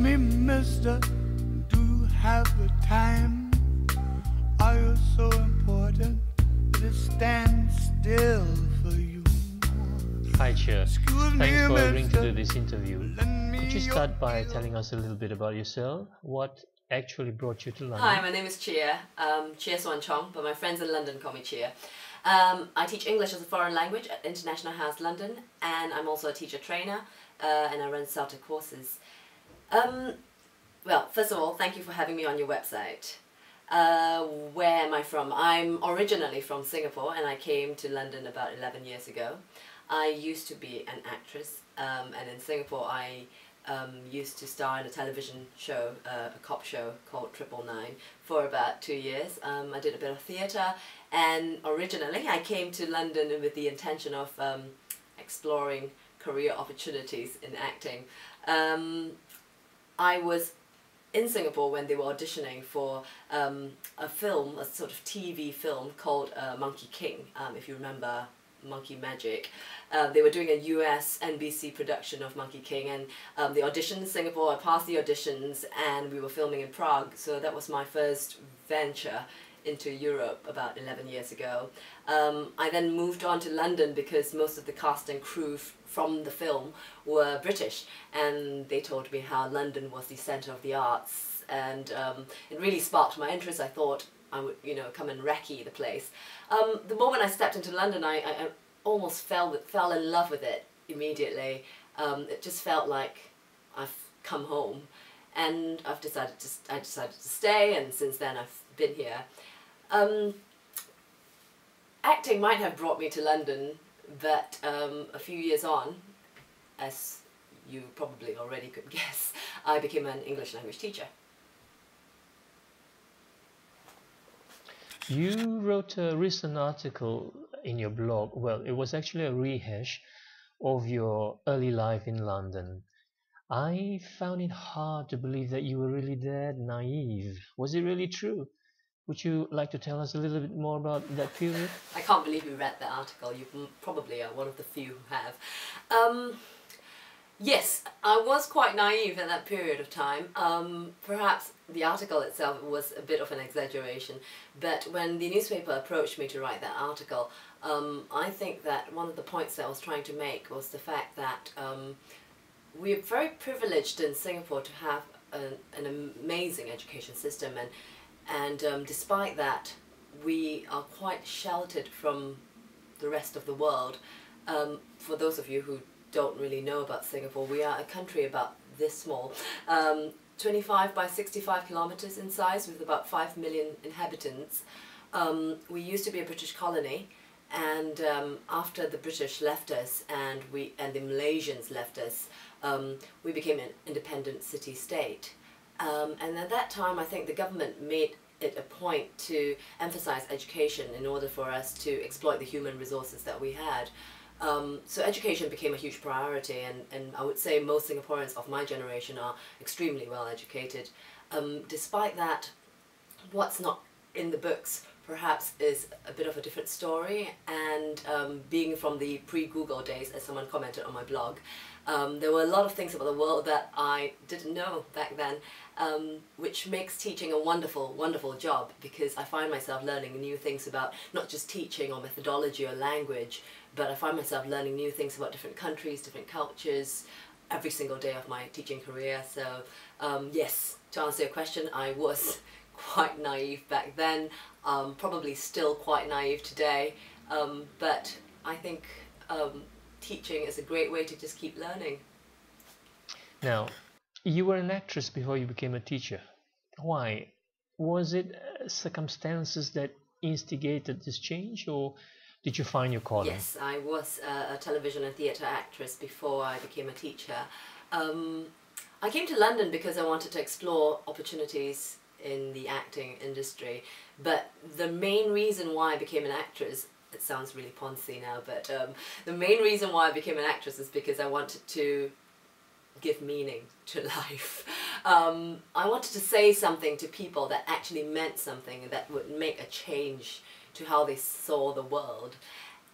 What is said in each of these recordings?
me, mister, do you have the time? Are you so important that it stands still for you? Hi Chia, Excuse me, thanks for agreeing to mister, do this interview. lend me Could you your start by ear. telling us a little bit about yourself? What actually brought you to London? Hi, my name is Chia. Chia Swan Chong, but my friends in London call me Chia. I teach English as a foreign language at International House London, and I'm also a teacher trainer, and I run Celtic courses. Well, first of all, thank you for having me on your website. Where am I from? I'm originally from Singapore, and I came to London about 11 years ago. I used to be an actress, and in Singapore I used to star in a television show, a cop show called 999 for about 2 years. I did a bit of theatre, and originally I came to London with the intention of exploring career opportunities in acting. I was in Singapore when they were auditioning for a film, a sort of TV film called Monkey King, if you remember Monkey Magic. They were doing a US NBC production of Monkey King, and they auditioned in Singapore. I passed the auditions, and we were filming in Prague, so that was my first venture into Europe about 11 years ago. I then moved on to London because most of the cast and crew from the film were British, and they told me how London was the centre of the arts, and it really sparked my interest. I thought I would, you know, come and recce the place. The moment I stepped into London, I almost fell in love with it immediately. It just felt like I've come home, and I decided to stay, and since then I've been here. Acting might have brought me to London, but a few years on, as you probably already could guess, I became an English language teacher. You wrote a recent article in your blog. Well, it was actually a rehash of your early life in London. I found it hard to believe that you were really that naive. Was it really true? Would you like to tell us a little bit more about that period? I can't believe you read the article. You probably are one of the few who have. Yes, I was quite naive at that period of time. Perhaps the article itself was a bit of an exaggeration, but when the newspaper approached me to write that article, I think that one of the points that I was trying to make was the fact that we're very privileged in Singapore to have an amazing education system, and despite that, we are quite sheltered from the rest of the world. For those of you who don't really know about Singapore, we are a country about this small, 25 by 65 kilometers in size, with about 5 million inhabitants. We used to be a British colony, and after the British left us and the Malaysians left us, we became an independent city-state. And at that time, I think the government made it a point to emphasize education in order for us to exploit the human resources that we had. So education became a huge priority, and I would say most Singaporeans of my generation are extremely well educated. Despite that, what's not in the books perhaps is a bit of a different story, and being from the pre-Google days, as someone commented on my blog, there were a lot of things about the world that I didn't know back then, which makes teaching a wonderful, wonderful job, because I find myself learning new things about not just teaching or methodology or language, but I find myself learning new things about different countries, different cultures, every single day of my teaching career. So yes, to answer your question, I was quite naive back then, probably still quite naive today, but I think teaching is a great way to just keep learning. Now, you were an actress before you became a teacher. Why? Was it circumstances that instigated this change, or did you find your calling? Yes, I was a television and theatre actress before I became a teacher. I came to London because I wanted to explore opportunities in the acting industry, but the main reason why I became an actress, it sounds really poncy now, but the main reason why I became an actress is because I wanted to give meaning to life. I wanted to say something to people that actually meant something, that would make a change to how they saw the world.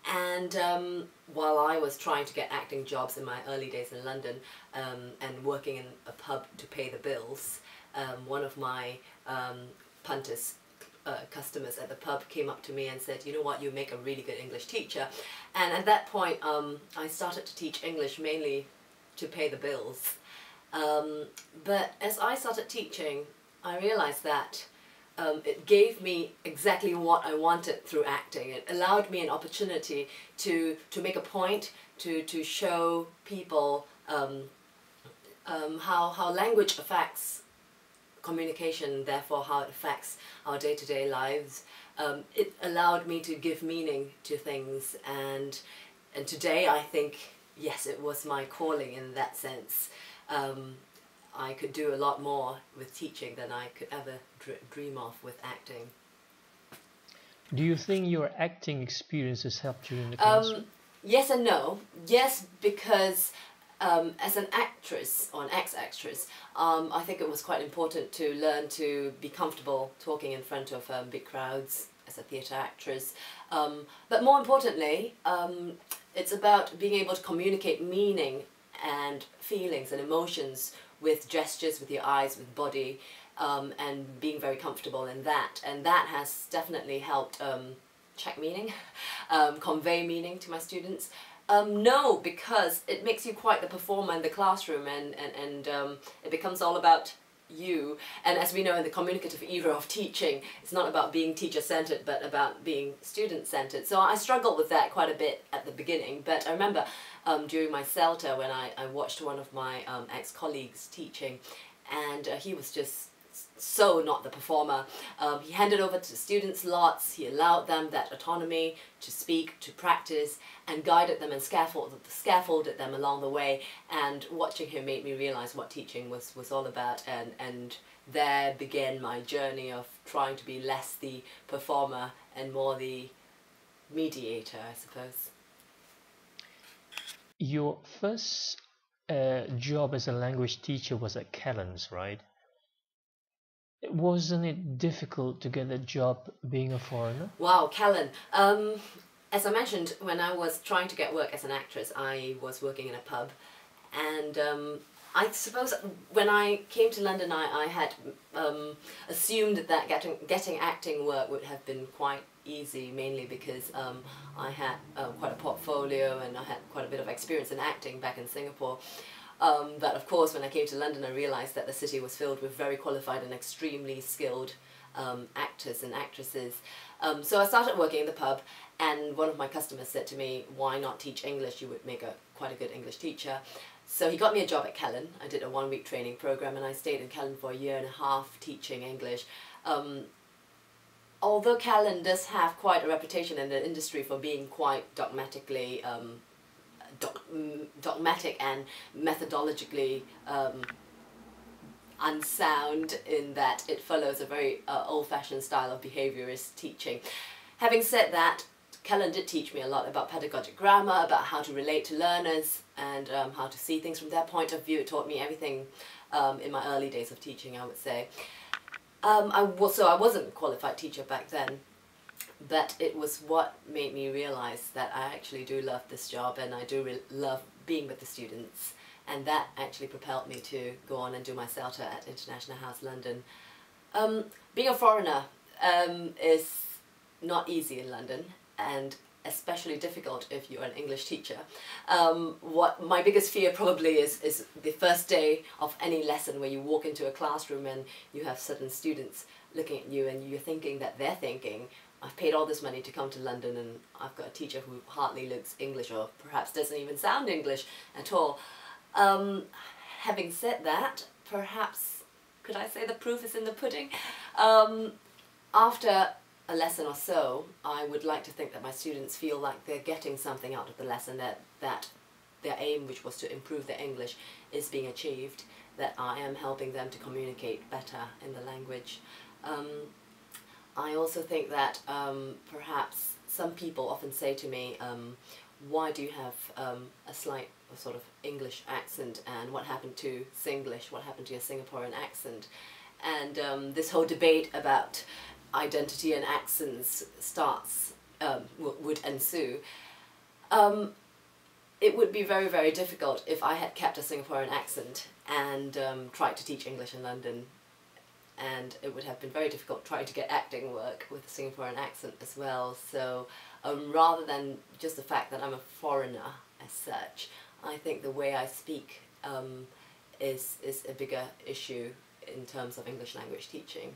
And while I was trying to get acting jobs in my early days in London and working in a pub to pay the bills, one of my punters customers at the pub came up to me and said, you know what, you make a really good English teacher. And at that point I started to teach English mainly to pay the bills. But as I started teaching, I realized that it gave me exactly what I wanted through acting. It allowed me an opportunity to make a point, to show people how language affects communication, therefore how it affects our day-to-day lives. It allowed me to give meaning to things, and today I think, yes, it was my calling in that sense. I could do a lot more with teaching than I could ever dream of with acting. Do you think your acting experiences helped you in the classroom? Yes and no. Yes, because as an actress, or an ex-actress, I think it was quite important to learn to be comfortable talking in front of big crowds as a theatre actress. But more importantly, it's about being able to communicate meaning and feelings and emotions with gestures, with your eyes, with body, and being very comfortable in that. And that has definitely helped check meaning, convey meaning to my students. No, because it makes you quite the performer in the classroom, and it becomes all about you. And as we know, in the communicative era of teaching, it's not about being teacher-centered, but about being student-centered. So I struggled with that quite a bit at the beginning, but I remember during my CELTA when I watched one of my ex-colleagues teaching, and he was just so not the performer. He handed over to students lots, he allowed them that autonomy to speak, to practice, and guided them and scaffolded them along the way. And watching him made me realize what teaching was all about, and there began my journey of trying to be less the performer and more the mediator, I suppose. Your first job as a language teacher was at Kellen's, right? Wasn't it difficult to get a job being a foreigner? Wow, Kellen. As I mentioned, when I was trying to get work as an actress, I was working in a pub, and I suppose when I came to London, I had assumed that getting acting work would have been quite easy, mainly because I had quite a portfolio and I had quite a bit of experience in acting back in Singapore. But of course, when I came to London, I realised that the city was filled with very qualified and extremely skilled actors and actresses. So I started working in the pub, and one of my customers said to me, why not teach English? You would make quite a good English teacher. So he got me a job at Kellen. I did a 1-week training program, and I stayed in Kellen for a year and a half teaching English. Although Kellen does have quite a reputation in the industry for being quite dogmatic and methodologically unsound, in that it follows a very old-fashioned style of behaviourist teaching. Having said that, Kellen did teach me a lot about pedagogic grammar, about how to relate to learners, and how to see things from their point of view. It taught me everything in my early days of teaching, I would say. So I wasn't a qualified teacher back then, but it was what made me realise that I actually do love this job, and I do love being with the students, and that actually propelled me to go on and do my CELTA at International House London. Being a foreigner is not easy in London, and especially difficult if you're an English teacher. What my biggest fear probably is the first day of any lesson, where you walk into a classroom and you have certain students looking at you, and you're thinking that they're thinking, I've paid all this money to come to London, and I've got a teacher who hardly looks English, or perhaps doesn't even sound English at all. Having said that, perhaps, could I say the proof is in the pudding? After a lesson or so, I would like to think that my students feel like they're getting something out of the lesson, that their aim, which was to improve their English, is being achieved, that I am helping them to communicate better in the language. I also think that perhaps some people often say to me, why do you have a slight sort of English accent, and what happened to Singlish, what happened to your Singaporean accent? And this whole debate about identity and accents would ensue. It would be very, very difficult if I had kept a Singaporean accent and tried to teach English in London. And it would have been very difficult trying to get acting work with a Singaporean accent as well. So rather than just the fact that I'm a foreigner as such, I think the way I speak is a bigger issue in terms of English language teaching.